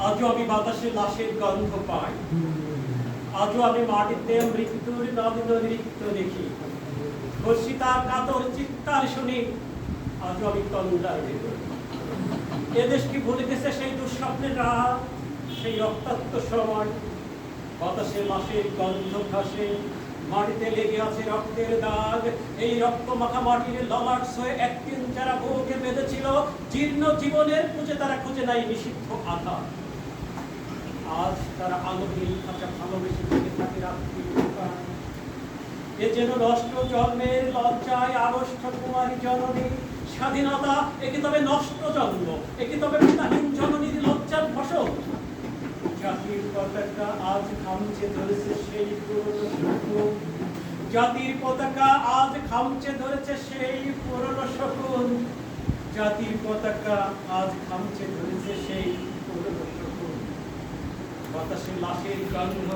আজও আমি বাতাসে লাশের গন্ধ পাই, আজও আমি মাটিতে মৃত্যুর নগ্ন নৃত্য দেখি, ধর্ষিতা কাতর চিৎকার শুনি, আজও আমি তন্দ্রার ভেতর। এদেশ কি ভুলে গেছে সেই দুঃস্বপ্নের রাত, সেই রক্তাক্ত সময়? বাতাসে লাশের গন্ধ ভাসে, মাটিতে লেগে আছে রক্তের দাগ। এই রক্ত মাখা মাটির ললাট ছয়ে একদিন যারা বউকে বেঁধেছিল, জীর্ণ জীবনের খুঁজে তারা খুঁজে নাই নিষিদ্ধ আধার। আজ তারা আলোহীন খাঁচা ভালোবেসে থেকে থাকে রাত্রি। এ যেন নষ্ট জন্মের লজ্জায় আগস্ট কুমারী জননী। স্বাধীনতা একে তবে নষ্ট জন্ম, একে তবে পিতাহীন জননীর লজ্জার ফসল। জাতির পতাকা আজ খামচে ধরেছে সেই পুরনো শকুন, জাতির পতাকা আজ খামচে ধরেছে সেই পুরনো শকুন, জাতির পতাকা আজ খামচে ধরেছে সেই পুরনো শকুন। বাতাসে লাশের গন্ধ,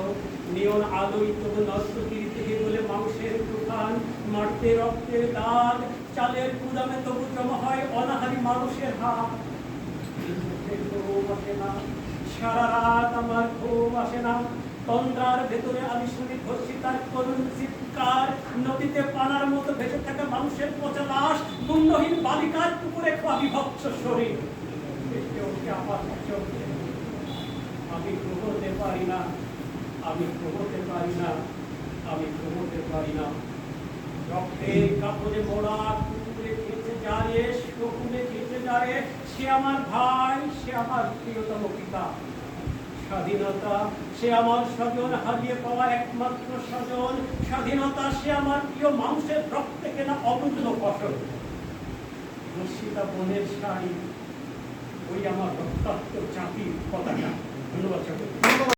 নিয়ন আলোয় তবু নর্তকীর দেহে বলে মাংসের তুফান, মাটিতে রক্তের দাগ, চালের গুদামে তবু জমা হয় অনাহারী মানুষের হাত। ঘুম আসে না, সারা রাত আমার ঘুম আসে না। তন্দ্রার ভেতরে আমি শুনি ধর্ষিতার করুণ চিৎকার, নদীতে পানার মতো ভেসে থাকা মানুষের পচা লাশ, মুন্ডহীন বালিকার পুকুরে বিভৎস শরীর। আমি ঘুমোতে পারি না, আমি ঘুমোতে পারি না, আমি ঘুমোতে পারি না। রক্তের কাপড়ে মোড়া কুকুরে খেতে যারে, শকুনে খেতে যারে, সে আমার ভাই, সে আমার প্রিয়তম পিতা। স্বাধীনতা সে আমার স্বজন, হারিয়ে পাওয়া একমাত্র স্বজন। স্বাধীনতা সে আমার প্রিয় মানুষের রক্তে কেনা অমূল্য ফসল। ধর্ষিতা বোনের শাড়ি, ওই আমার রক্তাক্ত জাতির পতাকা। ধন্যবাদ।